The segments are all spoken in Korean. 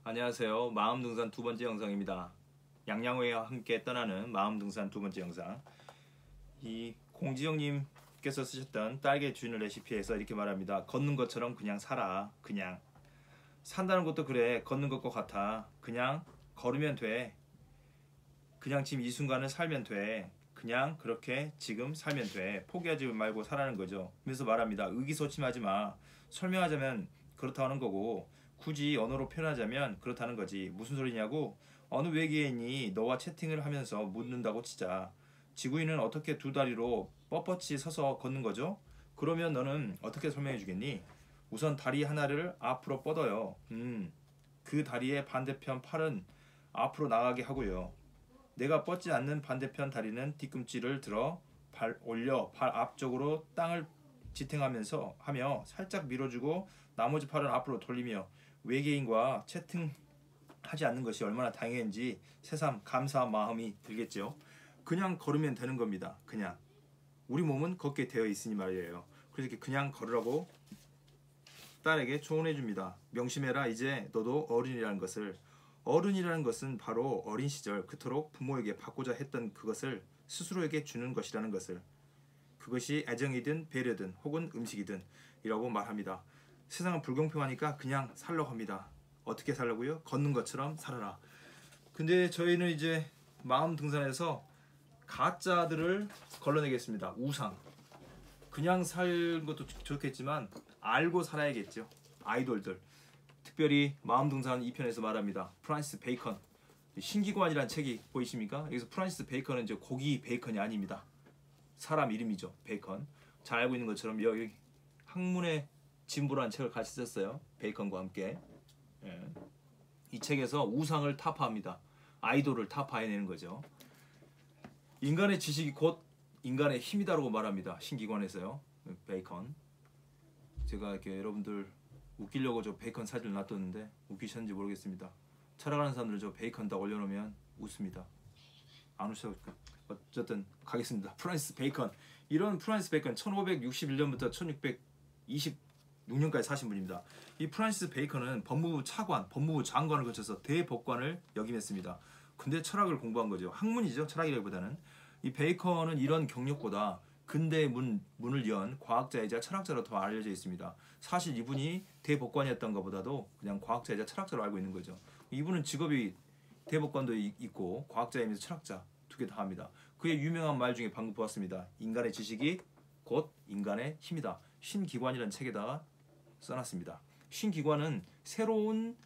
안녕하세요. 마음등산 두 번째 영상입니다. 양양호와 함께 떠나는 마음등산 두 번째 영상. 이 공지영님께서 쓰셨던 딸기 주인의 레시피에서 이렇게 말합니다. 걷는 것처럼 그냥 살아. 그냥 산다는 것도 그래. 걷는 것과 같아. 그냥 걸으면 돼. 그냥 지금 이 순간을 살면 돼. 그냥 그렇게 지금 살면 돼. 포기하지 말고 살라는 거죠. 그래서 말합니다. 의기소침하지 마. 설명하자면 그렇다는 거고, 굳이 언어로 표현하자면 그렇다는 거지. 무슨 소리냐고? 어느 외계인이 너와 채팅을 하면서 묻는다고 치자. 지구인은 어떻게 두 다리로 뻣뻣이 서서 걷는 거죠? 그러면 너는 어떻게 설명해 주겠니? 우선 다리 하나를 앞으로 뻗어요. 그 다리의 반대편 팔은 앞으로 나가게 하고요. 내가 뻗지 않는 반대편 다리는 뒤꿈치를 들어 발 올려 발 앞쪽으로 땅을 지탱하면서 하며 살짝 밀어주고 나머지 팔은 앞으로 돌리며 외계인과 채팅하지 않는 것이 얼마나 다행인지 새삼 감사한 마음이 들겠죠. 그냥 걸으면 되는 겁니다. 그냥 우리 몸은 걷게 되어 있으니 말이에요. 그래서 이렇게 그냥 걸으라고 딸에게 조언해 줍니다. 명심해라. 이제 너도 어른이라는 것을. 어른이라는 것은 바로 어린 시절 그토록 부모에게 받고자 했던 그것을 스스로에게 주는 것이라는 것을. 그것이 애정이든 배려든 혹은 음식이든 이라고 말합니다. 세상은 불공평하니까 그냥 살려고 합니다. 어떻게 살려고요? 걷는 것처럼 살아라. 근데 저희는 이제 마음 등산에서 가짜들을 걸러내겠습니다. 우상. 그냥 살 것도 좋겠지만 알고 살아야겠죠. 아이돌들. 특별히 마음 등산 2편에서 말합니다. 프란시스 베이컨. 신기관이라는 책이 보이십니까? 여기서 프란시스 베이컨은 이제 고기 베이컨이 아닙니다. 사람 이름이죠. 베이컨. 잘 알고 있는 것처럼 여기 학문의 진보라는 책을 같이 썼어요. 베이컨과 함께. 예. 이 책에서 우상을 타파합니다. 아이돌을 타파해내는 거죠. 인간의 지식이 곧 인간의 힘이다라고 말합니다. 신기관에서요. 베이컨. 제가 이렇게 여러분들 웃기려고 저 베이컨 사진을 놔뒀는데 웃기셨는지 모르겠습니다. 찾아가는 사람들 저 베이컨 다 올려놓으면 웃습니다. 안 웃으실까? 어쨌든 가겠습니다. 프란시스 베이컨. 이런 프란시스 베이컨 1561년부터 1626년까지 사신 분입니다. 이 프란시스 베이컨은 법무부 차관, 법무부 장관을 거쳐서 대법관을 역임했습니다. 근데 철학을 공부한 거죠. 학문이죠. 철학이라기보다는. 이 베이컨은 이런 경력보다 근대의 문을 연 과학자이자 철학자로 더 알려져 있습니다. 사실 이분이 대법관이었던 것보다도 그냥 과학자이자 철학자로 알고 있는 거죠. 이분은 직업이 대법관도 있고 과학자이면서 철학자 두 개 다 합니다. 그의 유명한 말 중에 방금 보았습니다. 인간의 지식이 곧 인간의 힘이다. 신기관이라는 책에다가 써놨습니다. 신기관은 새로운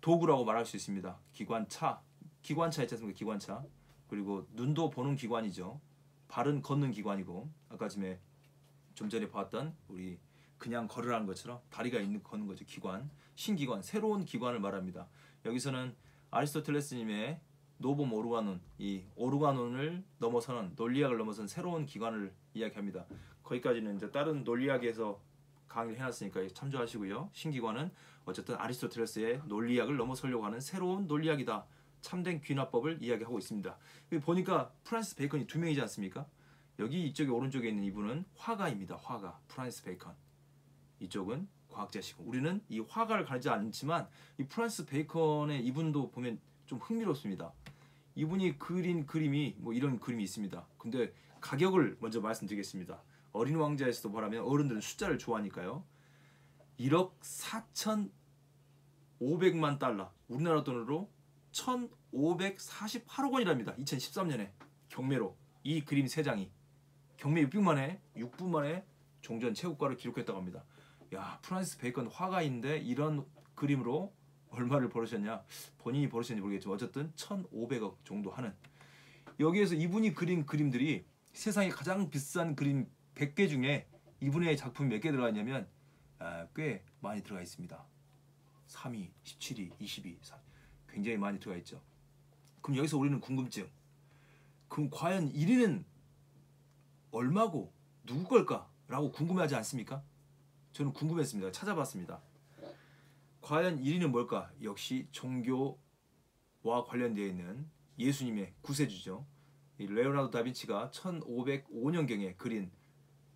도구라고 말할 수 있습니다. 기관차 있지 않습니까? 기관차. 그리고 눈도 보는 기관이죠. 발은 걷는 기관이고, 아까 좀 전에 봤던 우리 그냥 걸으라는 것처럼 다리가 있는 걷는 거죠. 기관, 신기관, 새로운 기관을 말합니다. 여기서는 아리스토텔레스님의 노봄 오르가논, 이 오르가논을 넘어서는 논리학을 넘어선 새로운 기관을 이야기합니다. 거기까지는 이제 다른 논리학에서 강의를 해놨으니까 참조하시고요. 신기관은 어쨌든 아리스토텔레스의 논리학을 넘어서려고 하는 새로운 논리학이다. 참된 귀납법을 이야기하고 있습니다. 보니까 프란시스 베이컨이 두 명이지 않습니까? 여기 이쪽에 오른쪽에 있는 이분은 화가입니다. 화가. 프란시스 베이컨. 이쪽은 과학자시고, 우리는 이 화가를 가리지 않지만 이 프란시스 베이컨의 이분도 보면 좀 흥미롭습니다. 이분이 그린 그림이 뭐 이런 그림이 있습니다. 근데 가격을 먼저 말씀드리겠습니다. 어린 왕자에서도 말하면 어른들은 숫자를 좋아하니까요. 1억 4,500만 달러. 우리나라 돈으로 1,548억 원이랍니다. 2013년에 경매로 이 그림 3장이 경매 6분 만에 종전 최고가를 기록했다고 합니다. 야, 프란시스 베이컨 화가인데 이런 그림으로 얼마를 벌으셨냐? 본인이 벌으셨는지 모르겠지만 어쨌든 1,500억 정도 하는. 여기에서 이분이 그린 그림들이 세상에 가장 비싼 그림 100개 중에 이분의 작품이 몇 개 들어가 있냐면 꽤 많이 들어가 있습니다. 3위, 17위, 20위, 3위. 굉장히 많이 들어가 있죠. 그럼 여기서 우리는 궁금증. 그럼 과연 1위는 얼마고 누구 걸까? 라고 궁금해하지 않습니까? 저는 궁금했습니다. 찾아봤습니다. 과연 1위는 뭘까? 역시 종교와 관련되어 있는 예수님의 구세주죠. 레오나르도 다빈치가 1505년경에 그린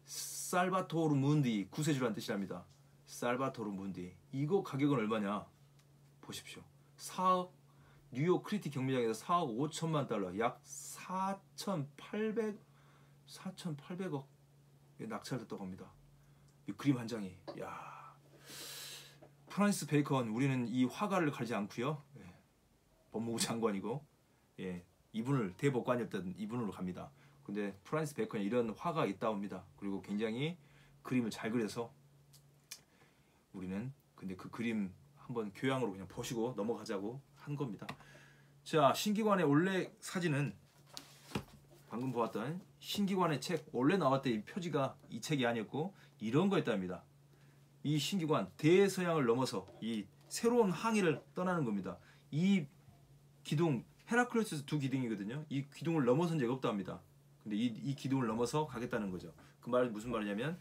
살바토르 문디, 구세주라는 뜻이랍니다. 살바토르 문디. 이거 가격은 얼마냐? 보십시오. 4억 뉴욕 크리티 경매장에서 4억 5천만 달러, 약 4,800억 낙찰됐다고 합니다. 이 그림 한 장이. 야, 프란시스 베이컨, 우리는 이 화가를 가리지 않고요. 예, 법무부 장관이고, 예, 이분을 대법관이었던 이분으로 갑니다. 근데 프란시스 베이컨에 이런 화가 있다고 합니다. 그리고 굉장히 그림을 잘 그려서 우리는 근데 그 그림 한번 교양으로 그냥 보시고 넘어가자고 한 겁니다. 자, 신기관의 원래 사진은 방금 보았던 신기관의 책 원래 나왔던 이 표지가 이 책이 아니었고 이런 거였답니다. 이 신기관 대서양을 넘어서 이 새로운 항해를 떠나는 겁니다. 이 기둥 헤라클레스 두 기둥이거든요. 이 기둥을 넘어선 적이 없다 합니다. 근데 이 기둥을 넘어서 가겠다는 거죠. 그 말은 무슨 말이냐면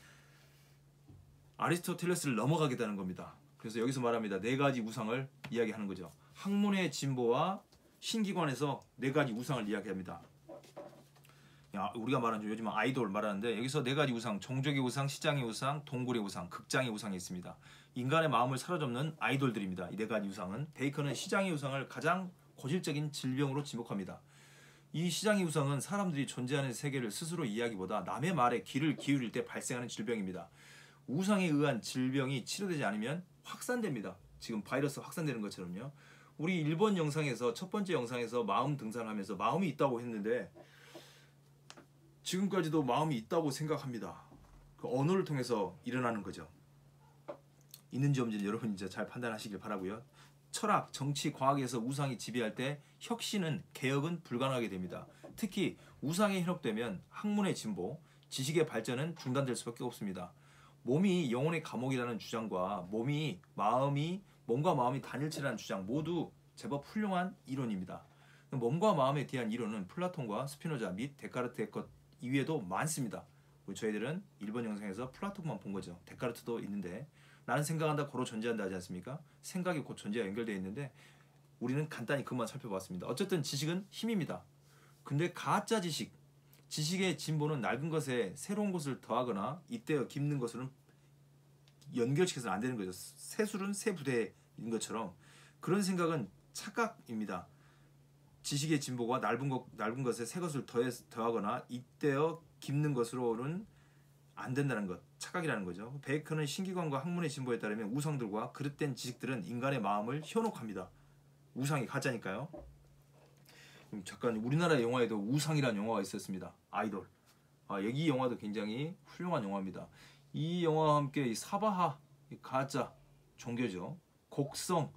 아리스토텔레스를 넘어가겠다는 겁니다. 그래서 여기서 말합니다. 네 가지 우상을 이야기하는 거죠. 학문의 진보와 신기관에서 네 가지 우상을 이야기합니다. 우리가 말하는 요즘 아이돌 말하는데 여기서 네 가지 우상, 종족의 우상, 시장의 우상, 동굴의 우상, 극장의 우상이 있습니다. 인간의 마음을 사로잡는 아이돌들입니다. 이 네 가지 우상은 베이컨은 시장의 우상을 가장 고질적인 질병으로 지목합니다. 이 시장의 우상은 사람들이 존재하는 세계를 스스로 이해하기보다 남의 말에 귀를 기울일 때 발생하는 질병입니다. 우상에 의한 질병이 치료되지 않으면 확산됩니다. 지금 바이러스 확산되는 것처럼요. 우리 일본 영상에서 첫 번째 영상에서 마음 등산을 하면서 마음이 있다고 했는데 지금까지도 마음이 있다고 생각합니다. 그 언어를 통해서 일어나는 거죠. 있는지 없는지 여러분 이제 잘 판단하시길 바라고요. 철학, 정치, 과학에서 우상이 지배할 때 혁신은 개혁은 불가능하게 됩니다. 특히 우상이 현혹되면 학문의 진보, 지식의 발전은 중단될 수밖에 없습니다. 몸이 영혼의 감옥이라는 주장과 몸과 마음이 단일체라는 주장 모두 제법 훌륭한 이론입니다. 몸과 마음에 대한 이론은 플라톤과 스피노자 및 데카르트의 것 이외에도 많습니다. 저희들은 일본 영상에서 플라톤만 본 거죠. 데카르트도 있는데 나는 생각한다 고로 존재한다 하지 않습니까? 생각이 곧 존재와 연결되어 있는데 우리는 간단히 그것만 살펴봤습니다. 어쨌든 지식은 힘입니다. 근데 가짜 지식의 진보는 낡은 것에 새로운 것을 더하거나 잇대어 깁는 것으로는 연결시켜서는 안 되는 거죠. 새술은 새 부대인 것처럼 그런 생각은 착각입니다. 지식의 진보가 낡은 것에 새 것을 더하거나 잇대어 깁는 것으로는 안 된다는 것, 착각이라는 거죠. 베이컨은 신기관과 학문의 진보에 따르면 우상들과 그릇된 지식들은 인간의 마음을 현혹합니다. 우상이 가짜니까요. 잠깐 우리나라 영화에도 우상이라는 영화가 있었습니다. 아이돌. 여기 영화도 굉장히 훌륭한 영화입니다. 이 영화와 함께 이 사바하, 가짜 종교죠. 곡성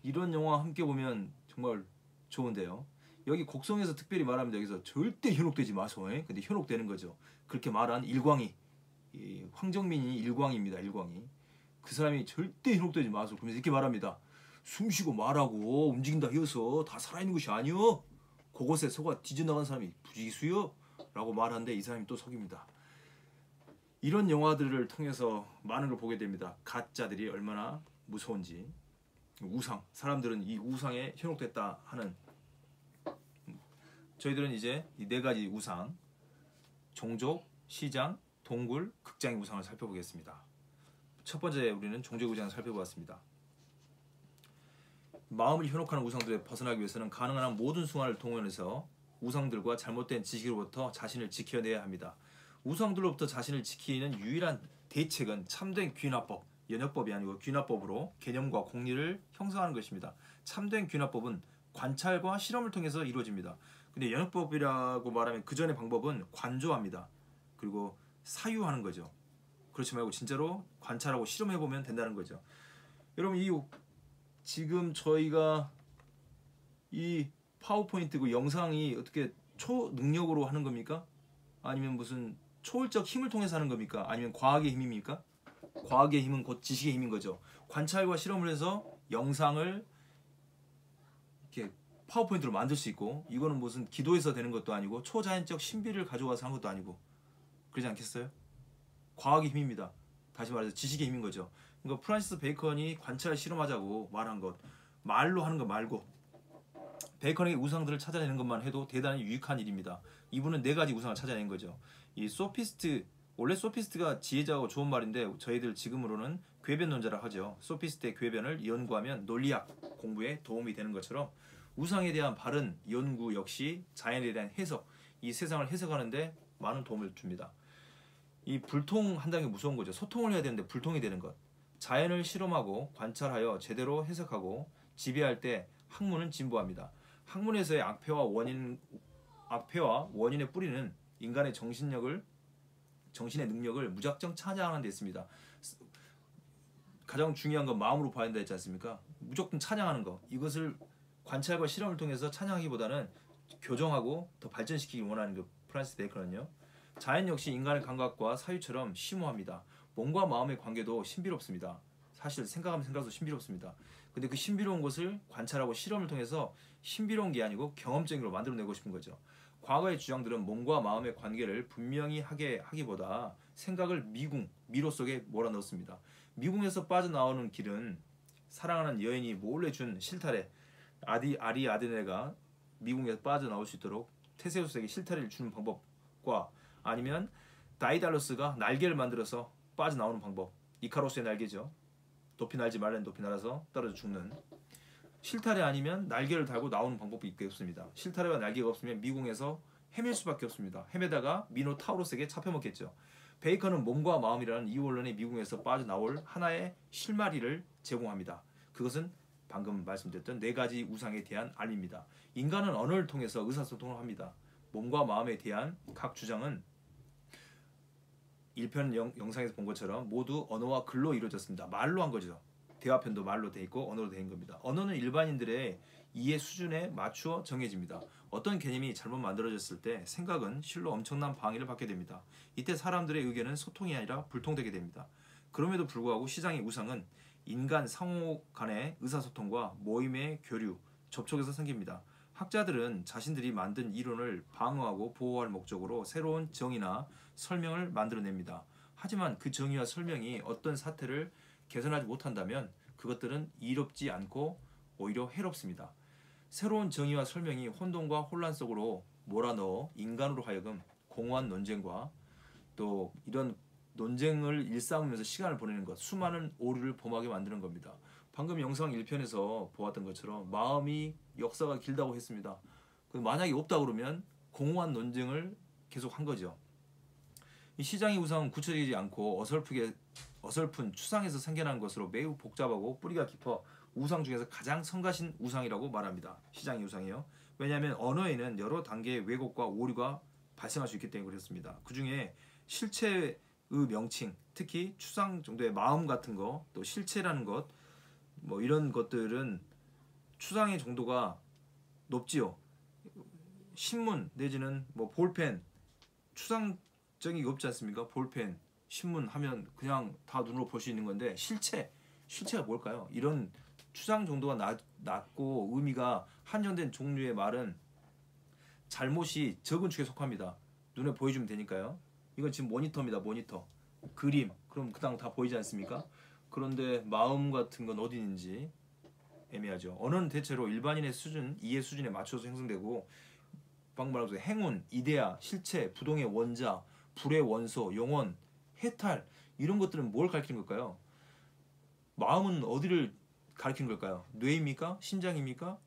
이런 영화 함께 보면 정말 좋은데요. 여기 곡성에서 특별히 말합니다. 여기서 절대 현혹되지 마소. 근데 현혹되는 거죠. 그렇게 말한 일광이 황정민이 일광입니다. 일광이 그 사람이 절대 현혹되지 마소. 그러면서 이렇게 말합니다. 숨쉬고 말하고 움직인다 해서 다 살아있는 것이 아니요. 그곳에 속아 뒤져나간 사람이 부지기수요 라고 말하는데 이 사람이 또 속입니다. 이런 영화들을 통해서 많은 걸 보게 됩니다. 가짜들이 얼마나 무서운지. 우상, 사람들은 이 우상에 현혹됐다 하는, 저희들은 이제 이 네 가지 우상, 종족, 시장, 동굴, 극장의 우상을 살펴보겠습니다. 첫 번째 우리는 종족의 우상을 살펴보았습니다. 마음을 현혹하는 우상들에 벗어나기 위해서는 가능한 한 모든 수단을 동원해서 우상들과 잘못된 지식으로부터 자신을 지켜내야 합니다. 우상들로부터 자신을 지키는 유일한 대책은 참된 귀납법, 연역법이 아니고 귀납법으로 개념과 공리를 형성하는 것입니다. 참된 귀납법은 관찰과 실험을 통해서 이루어집니다. 근데 연역법이라고 말하면 그 전의 방법은 관조합니다. 그리고 사유하는 거죠. 그렇지 말고 진짜로 관찰하고 실험해보면 된다는 거죠. 여러분 지금 저희가 이 파워포인트 그 영상이 어떻게 초능력으로 하는 겁니까? 아니면 무슨 초월적 힘을 통해서 하는 겁니까? 아니면 과학의 힘입니까? 과학의 힘은 곧 지식의 힘인 거죠. 관찰과 실험을 해서 영상을 이렇게 파워포인트로 만들 수 있고, 이거는 무슨 기도해서 되는 것도 아니고 초자연적 신비를 가져와서 한 것도 아니고, 그러지 않겠어요? 과학의 힘입니다. 다시 말해서 지식의 힘인 거죠. 그러니까 프란시스 베이컨이 관찰 실험하자고 말한 것, 말로 하는 거 말고 베이컨에게 우상들을 찾아내는 것만 해도 대단히 유익한 일입니다. 이분은 네 가지 우상을 찾아낸 거죠. 이 소피스트, 원래 소피스트가 지혜자고 좋은 말인데 저희들 지금으로는 궤변론자라 하죠. 소피스트의 궤변을 연구하면 논리학 공부에 도움이 되는 것처럼 우상에 대한 바른 연구 역시 자연에 대한 해석, 이 세상을 해석하는데 많은 도움을 줍니다. 이 불통한다는 게 무서운 거죠. 소통을 해야 되는데 불통이 되는 것. 자연을 실험하고 관찰하여 제대로 해석하고 지배할 때 학문은 진보합니다. 학문에서의 악폐와 원인의 뿌리는 인간의 정신의 능력을 무작정 차지하는 데 있습니다. 가장 중요한 건 마음으로 봐야 된다 했지 않습니까? 무조건 찬양하는 거. 이것을 관찰과 실험을 통해서 찬양하기보다는 교정하고 더 발전시키기 원하는 그 프란시스 베이컨은요. 자연 역시 인간의 감각과 사유처럼 심오합니다. 몸과 마음의 관계도 신비롭습니다. 사실 생각하면 생각해도 신비롭습니다. 근데 그 신비로운 것을 관찰하고 실험을 통해서 신비로운 게 아니고 경험적인 걸 만들어내고 싶은 거죠. 과거의 주장들은 몸과 마음의 관계를 분명히 하게 하기보다 생각을 미로 속에 몰아넣었습니다. 미궁에서 빠져나오는 길은 사랑하는 여인이 몰래 준 실타래, 아리아드네가 미궁에서 빠져나올 수 있도록 테세우스에게 실타래를 주는 방법과 아니면 다이달로스가 날개를 만들어서 빠져나오는 방법, 이카로스의 날개죠. 높이 날지 말라는 높이 날아서 떨어져 죽는 실타래 아니면 날개를 달고 나오는 방법이 있겠습니다. 실타래와 날개가 없으면 미궁에서 헤맬 수밖에 없습니다. 헤매다가 미노타우로스에게 잡혀먹겠죠. 베이컨은 몸과 마음이라는 이원론의 미궁에서 빠져나올 하나의 실마리를 제공합니다. 그것은 방금 말씀드렸던 4가지 우상에 대한 알입니다. 인간은 언어를 통해서 의사소통을 합니다. 몸과 마음에 대한 각 주장은 1편 영상에서 본 것처럼 모두 언어와 글로 이루어졌습니다. 말로 한 거죠. 대화편도 말로 돼 있고 언어로 된 겁니다. 언어는 일반인들의 이해 수준에 맞추어 정해집니다. 어떤 개념이 잘못 만들어졌을 때 생각은 실로 엄청난 방해를 받게 됩니다. 이때 사람들의 의견은 소통이 아니라 불통되게 됩니다. 그럼에도 불구하고 시장의 우상은 인간 상호 간의 의사소통과 모임의 교류, 접촉에서 생깁니다. 학자들은 자신들이 만든 이론을 방어하고 보호할 목적으로 새로운 정의나 설명을 만들어냅니다. 하지만 그 정의와 설명이 어떤 사태를 개선하지 못한다면 그것들은 이롭지 않고 오히려 해롭습니다. 새로운 정의와 설명이 혼돈과 혼란 속으로 몰아넣어 인간으로 하여금 공허한 논쟁과 또 이런 논쟁을 일삼으면서 시간을 보내는 것, 수많은 오류를 범하게 만드는 겁니다. 방금 영상 1편에서 보았던 것처럼 마음이 역사가 길다고 했습니다. 만약에 없다 그러면 공허한 논쟁을 계속 한 거죠. 이 시장의 우상은 구체적이지 않고 어설픈 추상에서 생겨난 것으로 매우 복잡하고 뿌리가 깊어 우상 중에서 가장 성가신 우상이라고 말합니다. 시장의 우상이요. 왜냐하면 언어에는 여러 단계의 왜곡과 오류가 발생할 수 있기 때문에 그렇습니다. 그 중에 실체의 명칭, 특히 추상 정도의 마음 같은 거, 또 실체라는 것, 뭐 이런 것들은 추상의 정도가 높지요. 신문 내지는 뭐 볼펜, 추상적인 게 없지 않습니까? 볼펜, 신문 하면 그냥 다 눈으로 볼 수 있는 건데 실체가 뭘까요? 이런 추상 정도가 낮고 의미가 한정된 종류의 말은 잘못이 적은 축에 속합니다. 눈에 보여주면 되니까요. 이건 지금 모니터입니다. 모니터. 그림. 그럼 그냥 다 보이지 않습니까? 그런데 마음 같은 건 어디 있는지 애매하죠. 언어는 대체로 일반인의 수준, 이해 수준에 맞춰서 형성되고 방금 말한 행운, 이데아, 실체, 부동의 원자, 불의 원소, 영원, 해탈 이런 것들은 뭘 가리키는 걸까요? 마음은 어디를 가리키는 걸까요? 뇌입니까? 심장입니까?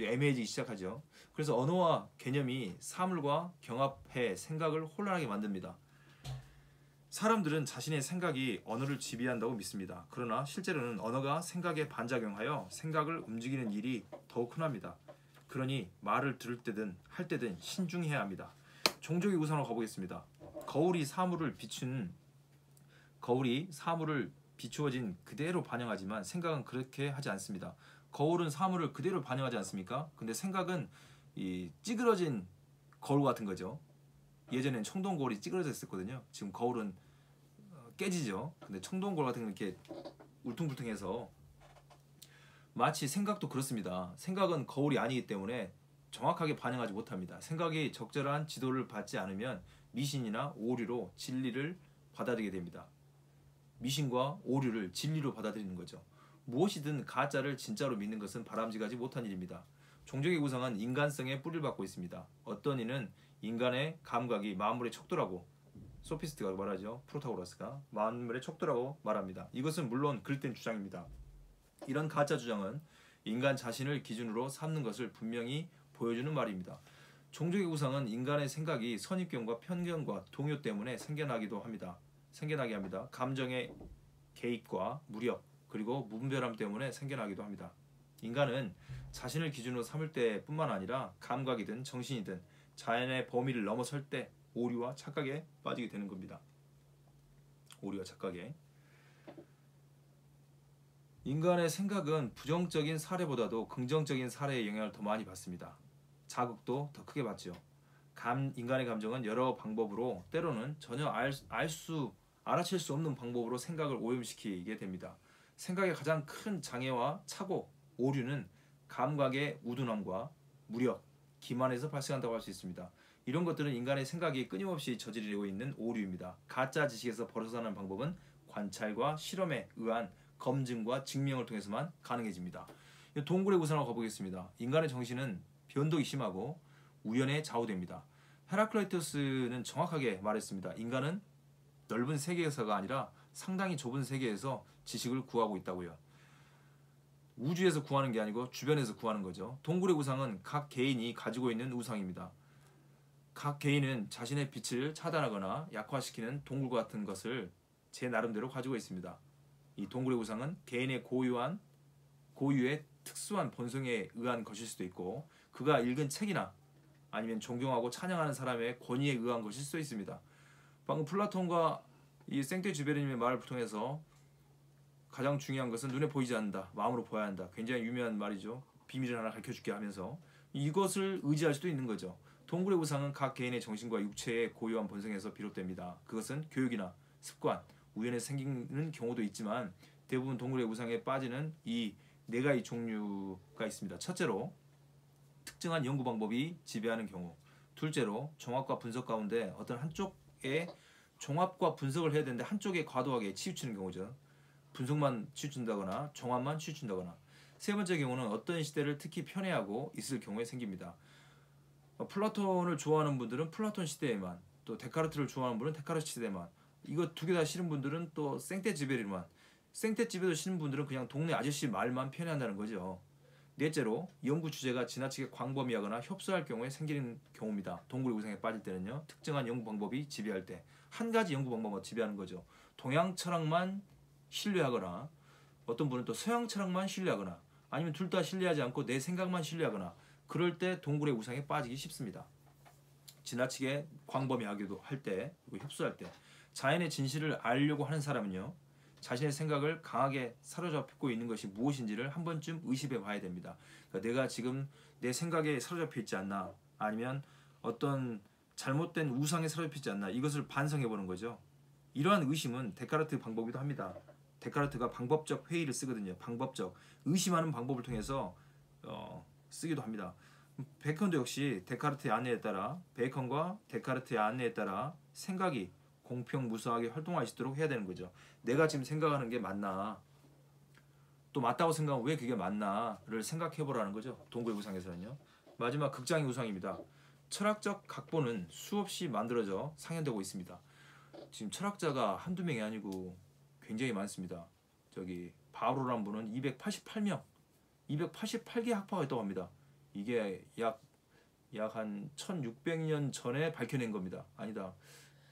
애매해지기 시작하죠. 그래서 언어와 개념이 사물과 경합해 생각을 혼란하게 만듭니다. 사람들은 자신의 생각이 언어를 지배한다고 믿습니다. 그러나 실제로는 언어가 생각에 반작용하여 생각을 움직이는 일이 더욱 흔합니다. 그러니 말을 들을 때든 할 때든 신중해야 합니다. 종족의 우상으로 가보겠습니다. 거울이 사물을 비추어진 그대로 반영하지만 생각은 그렇게 하지 않습니다. 거울은 사물을 그대로 반영하지 않습니까? 근데 생각은 이 찌그러진 거울 같은 거죠. 예전엔 청동 거울이 찌그러져 있었거든요. 지금 거울은 깨지죠. 근데 청동 거울 같은 건 이렇게 울퉁불퉁해서 마치 생각도 그렇습니다. 생각은 거울이 아니기 때문에 정확하게 반영하지 못합니다. 생각이 적절한 지도를 받지 않으면 미신이나 오류로 진리를 받아들이게 됩니다. 미신과 오류를 진리로 받아들이는 거죠. 무엇이든 가짜를 진짜로 믿는 것은 바람직하지 못한 일입니다. 종족의 우상은 인간성에 뿌리를 받고 있습니다. 어떤 이는 인간의 감각이 만물의 척도라고 소피스트가 말하죠. 프로타고라스가 만물의 척도라고 말합니다. 이것은 물론 그릇된 주장입니다. 이런 가짜 주장은 인간 자신을 기준으로 삼는 것을 분명히 보여주는 말입니다. 종족의 우상은 인간의 생각이 선입견과 편견과 동요 때문에 생겨나게 합니다. 감정의 개입과 무력 그리고 무분별함 때문에 생겨나기도 합니다. 인간은 자신을 기준으로 삼을 때뿐만 아니라 감각이든 정신이든 자연의 범위를 넘어설 때 오류와 착각에 빠지게 되는 겁니다. 오류와 착각에. 인간의 생각은 부정적인 사례보다도 긍정적인 사례의 영향을 더 많이 받습니다. 자극도 더 크게 받죠. 인간의 감정은 여러 방법으로 때로는 전혀 알아챌 수 없는 방법으로 생각을 오염시키게 됩니다. 생각의 가장 큰 장애와 착오, 오류는 감각의 우둔함과 무력, 기만에서 발생한다고 할 수 있습니다. 이런 것들은 인간의 생각이 끊임없이 저지르고 있는 오류입니다. 가짜 지식에서 벗어나는 방법은 관찰과 실험에 의한 검증과 증명을 통해서만 가능해집니다. 동굴의 우상으로 가보겠습니다. 인간의 정신은 변동이 심하고 우연에 좌우됩니다. 헤라클레이토스는 정확하게 말했습니다. 인간은 넓은 세계에서가 아니라 상당히 좁은 세계에서 지식을 구하고 있다고요. 우주에서 구하는 게 아니고 주변에서 구하는 거죠. 동굴의 우상은 각 개인이 가지고 있는 우상입니다. 각 개인은 자신의 빛을 차단하거나 약화시키는 동굴과 같은 것을 제 나름대로 가지고 있습니다. 이 동굴의 우상은 개인의 고유의 특수한 본성에 의한 것일 수도 있고 그가 읽은 책이나 아니면 존경하고 찬양하는 사람의 권위에 의한 것일 수도 있습니다. 방금 플라톤과 이 생떼쥐베르님의 말을 통해서 가장 중요한 것은 눈에 보이지 않는다. 마음으로 보아야 한다. 굉장히 유명한 말이죠. 비밀을 하나 가르쳐줄게 하면서 이것을 의지할 수도 있는 거죠. 동굴의 우상은 각 개인의 정신과 육체의 고유한 본성에서 비롯됩니다. 그것은 교육이나 습관, 우연에 생기는 경우도 있지만 대부분 동굴의 우상에 빠지는 이 네 가지 종류가 있습니다. 첫째로 특정한 연구 방법이 지배하는 경우, 둘째로 종합과 분석 가운데 어떤 한쪽에 종합과 분석을 해야 되는데 한쪽에 과도하게 치우치는 경우죠. 분석만 치우친다거나 종합만 치우친다거나. 세 번째 경우는 어떤 시대를 특히 편애하고 있을 경우에 생깁니다. 플라톤을 좋아하는 분들은 플라톤 시대에만, 또 데카르트를 좋아하는 분은 데카르트 시대에만, 이거 두 개 다 싫은 분들은 또 생떼쥐베르만, 생떼쥐베르 싫은 분들은 그냥 동네 아저씨 말만 편애한다는 거죠. 넷째로 연구 주제가 지나치게 광범위하거나 협소할 경우에 생기는 경우입니다. 동굴의 우상에 빠질 때는요. 특정한 연구 방법이 지배할 때 한 가지 연구 방법만 지배하는 거죠. 동양 철학만 신뢰하거나 어떤 분은 또 서양 철학만 신뢰하거나 아니면 둘 다 신뢰하지 않고 내 생각만 신뢰하거나 그럴 때 동굴의 우상에 빠지기 쉽습니다. 지나치게 광범위하기도 할 때, 그리고 협소할 때 자연의 진실을 알려고 하는 사람은요. 자신의 생각을 강하게 사로잡고 있는 것이 무엇인지를 한 번쯤 의심해 봐야 됩니다. 그러니까 내가 지금 내 생각에 사로잡혀 있지 않나 아니면 어떤 잘못된 우상에 사로잡혀 있지 않나 이것을 반성해 보는 거죠. 이러한 의심은 데카르트 방법이기도 합니다. 데카르트가 방법적 회의를 쓰거든요. 방법적 의심하는 방법을 통해서 쓰기도 합니다. 베이컨도 역시 데카르트의 안내에 따라 베이컨과 데카르트의 안내에 따라 생각이 공평무수하게 활동할 수 있도록 해야 되는 거죠. 내가 지금 생각하는 게 맞나 또 맞다고 생각하면 왜 그게 맞나를 생각해 보라는 거죠. 동굴의 우상에서는요. 마지막 극장의 우상입니다. 철학적 각본은 수없이 만들어져 상연되고 있습니다. 지금 철학자가 한두 명이 아니고 굉장히 많습니다. 저기 바로라는 분은 288명 288개 학파가 있다고 합니다. 이게 약 한 1600년 전에 밝혀낸 겁니다. 아니다.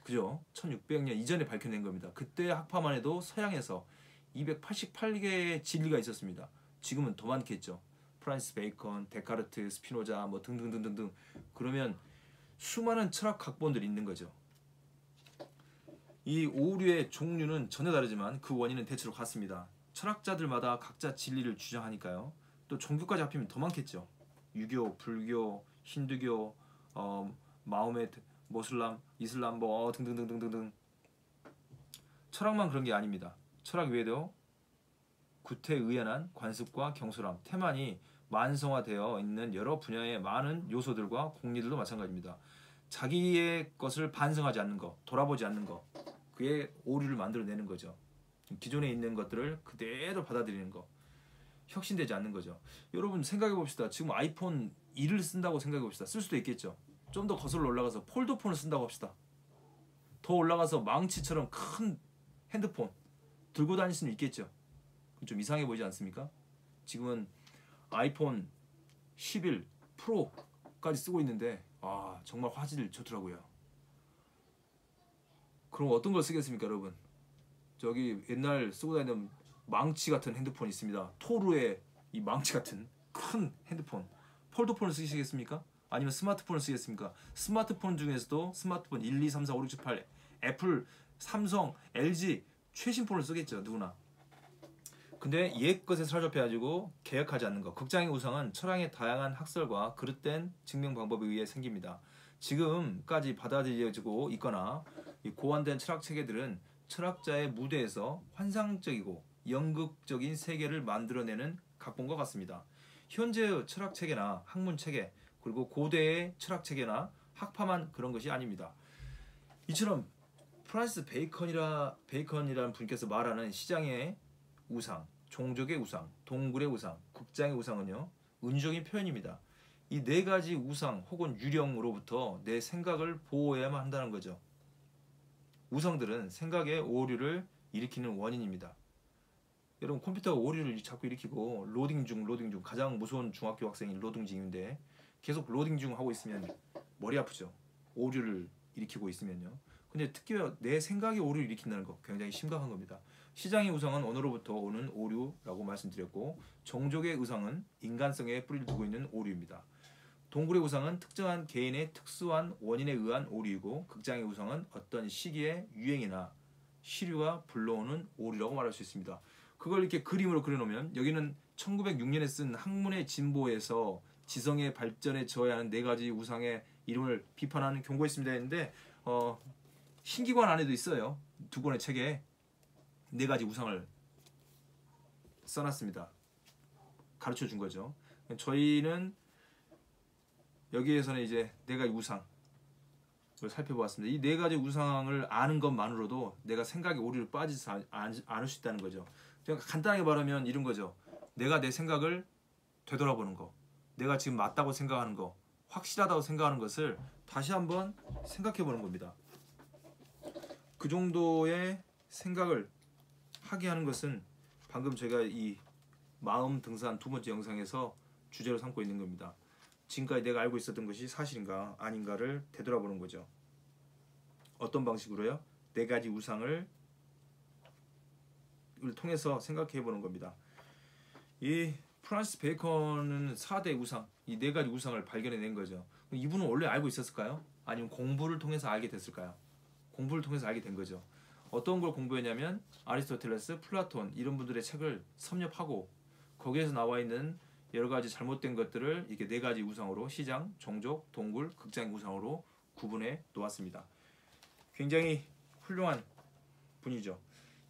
그죠? 1600년 이전에 밝혀낸 겁니다. 그때 학파만 해도 서양에서 288개의 진리가 있었습니다. 지금은 더 많겠죠. 프란시스 베이컨, 데카르트, 스피노자 뭐 등등등등등. 그러면 수많은 철학 각본들이 있는 거죠. 이 오류의 종류는 전혀 다르지만 그 원인은 대체로 같습니다. 철학자들마다 각자 진리를 주장하니까요. 또 종교까지 합치면 더 많겠죠. 유교, 불교, 힌두교, 마호메트, 모슬람, 이슬람 뭐 등등등등등. 철학만 그런 게 아닙니다. 철학 외에도 구태의연한 관습과 경솔함, 태만이 만성화되어 있는 여러 분야의 많은 요소들과 공리들도 마찬가지입니다. 자기의 것을 반성하지 않는 것, 돌아보지 않는 것, 그의 오류를 만들어내는 거죠. 기존에 있는 것들을 그대로 받아들이는 것, 혁신되지 않는 거죠. 여러분 생각해 봅시다. 지금 아이폰 1을 쓴다고 생각해 봅시다. 쓸 수도 있겠죠. 좀 더 거슬러 올라가서 폴더폰을 쓴다고 합시다. 더 올라가서 망치처럼 큰 핸드폰 들고 다닐 수는 있겠죠. 좀 이상해 보이지 않습니까? 지금은 아이폰 11 프로까지 쓰고 있는데 정말 화질 좋더라고요. 그럼 어떤 걸 쓰겠습니까, 여러분? 저기 옛날 쓰고 다니던 망치 같은 핸드폰 있습니다. 토르의 이 망치 같은 큰 핸드폰. 폴더폰을 쓰시겠습니까? 아니면 스마트폰을 쓰겠습니까? 스마트폰 중에서도 스마트폰 1, 2, 3, 4, 5, 6, 7, 8 애플, 삼성, LG 최신폰을 쓰겠죠, 누구나. 근데 옛것에 사로잡혀가지고 개혁하지 않는 것. 극장의 우상은 철학의 다양한 학설과 그릇된 증명 방법에 의해 생깁니다. 지금까지 받아들여지고 있거나 고안된 철학 체계들은 철학자의 무대에서 환상적이고 연극적인 세계를 만들어내는 각본과 같습니다. 현재의 철학 체계나 학문 체계 그리고 고대의 철학 체계나 학파만 그런 것이 아닙니다. 이처럼 프란시스 베이컨이라는 분께서 말하는 시장의 우상, 종족의 우상, 동굴의 우상, 극장의 우상은요 은유적인 표현입니다. 이 네 가지 우상 혹은 유령으로부터 내 생각을 보호해야만 한다는 거죠. 우상들은 생각의 오류를 일으키는 원인입니다. 여러분 컴퓨터가 오류를 자꾸 일으키고 로딩 중 가장 무서운 중학교 학생이 로딩 중인데 계속 로딩 중 하고 있으면 머리 아프죠. 오류를 일으키고 있으면요. 근데 특히 내 생각이 오류를 일으킨다는 거 굉장히 심각한 겁니다. 시장의 우상은 언어로부터 오는 오류라고 말씀드렸고 종족의 우상은 인간성에 뿌리를 두고 있는 오류입니다. 동굴의 우상은 특정한 개인의 특수한 원인에 의한 오류이고 극장의 우상은 어떤 시기의 유행이나 시류가 불러오는 오류라고 말할 수 있습니다. 그걸 이렇게 그림으로 그려놓으면 여기는 1906년에 쓴 학문의 진보에서 지성의 발전에 저해야 하는 네 가지 우상의 이름을 비판하는 경고가 있습니다 했는데 신기관 안에도 있어요. 두 권의 책에 네 가지 우상을 써놨습니다. 가르쳐 준 거죠. 저희는 여기에서는 이제 네 가지 우상을 살펴보았습니다. 이 네 가지 우상을 아는 것만으로도 내가 생각에 오류를 빠지지 않을 수 있다는 거죠. 간단하게 말하면 이런 거죠. 내가 내 생각을 되돌아보는 거, 내가 지금 맞다고 생각하는 거, 확실하다고 생각하는 것을 다시 한번 생각해 보는 겁니다. 그 정도의 생각을 하게 하는 것은 방금 제가 이 마음 등산 두 번째 영상에서 주제로 삼고 있는 겁니다. 지금까지 내가 알고 있었던 것이 사실인가 아닌가를 되돌아보는 거죠. 어떤 방식으로요? 네 가지 우상을 통해서 생각해 보는 겁니다. 이 프란시스 베이컨은 4대 우상, 이 네 가지 우상을 발견해낸 거죠. 이분은 원래 알고 있었을까요? 아니면 공부를 통해서 알게 됐을까요? 공부를 통해서 알게 된 거죠. 어떤 걸 공부했냐면 아리스토텔레스, 플라톤 이런 분들의 책을 섭렵하고 거기에서 나와 있는 여러 가지 잘못된 것들을 이렇게 네 가지 우상으로 시장, 종족, 동굴, 극장 우상으로 구분해 놓았습니다. 굉장히 훌륭한 분이죠.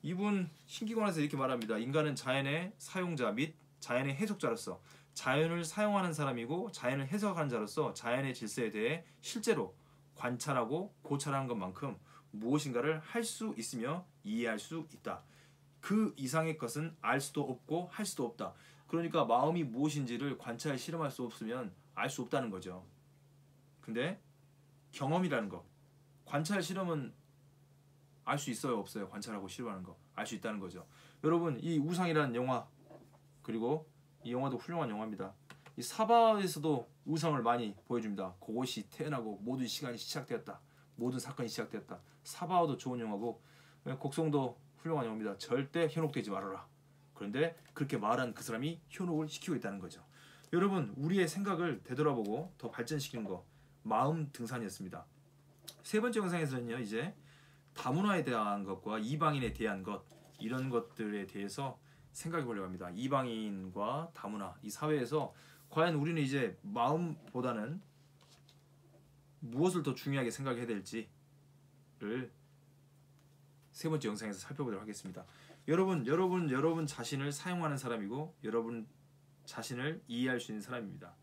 이분 신기관에서 이렇게 말합니다. 인간은 자연의 사용자 및 자연의 해석자로서 자연을 사용하는 사람이고 자연을 해석하는 자로서 자연의 질서에 대해 실제로 관찰하고 고찰하는 것만큼 무엇인가를 할 수 있으며 이해할 수 있다. 그 이상의 것은 알 수도 없고 할 수도 없다. 그러니까 마음이 무엇인지를 관찰 실험할 수 없으면 알 수 없다는 거죠. 근데 경험이라는 거, 관찰 실험은 알 수 있어요 없어요? 관찰하고 실험하는 거 알 수 있다는 거죠. 여러분 이 우상이라는 영화, 그리고 이 영화도 훌륭한 영화입니다. 이 사바에서도 우상을 많이 보여줍니다. 그것이 태어나고 모든 시간이 시작되었다. 모든 사건이 시작되었다. 사바도 좋은 영화고 곡성도 훌륭한 영화입니다. 절대 현혹되지 말아라. 그런데 그렇게 말한 그 사람이 현혹을 시키고 있다는 거죠. 여러분 우리의 생각을 되돌아보고 더 발전시키는 거 마음 등산이었습니다. 세 번째 영상에서는요 이제 다문화에 대한 것과 이방인에 대한 것 이런 것들에 대해서 생각해 보려고 합니다. 이방인과 다문화 이 사회에서 과연 우리는 이제 마음보다는 무엇을 더 중요하게 생각해야 될지를 세 번째 영상에서 살펴보도록 하겠습니다. 여러분 자신을 사용하는 사람이고 여러분 자신을 이해할 수 있는 사람입니다.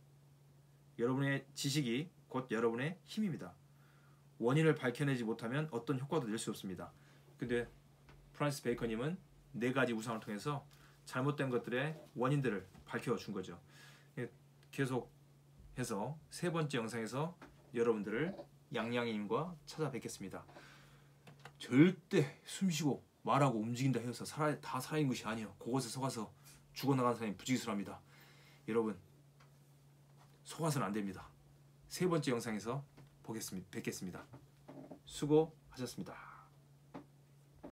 여러분의 지식이 곧 여러분의 힘입니다. 원인을 밝혀내지 못하면 어떤 효과도 낼 수 없습니다. 근데 프란시스 베이컨님은 네 가지 우상을 통해서 잘못된 것들의 원인들을 밝혀준 거죠. 계속해서 세 번째 영상에서 여러분들을 양양이님과 찾아뵙겠습니다. 절대 숨쉬고 말하고 움직인다 해서 다 살아있는 것이 아니에요. 그곳에 속아서 죽어나간 사람이 부지기수랍니다. 여러분 속아서는 안 됩니다. 세 번째 영상에서 뵙겠습니다. 수고하셨습니다.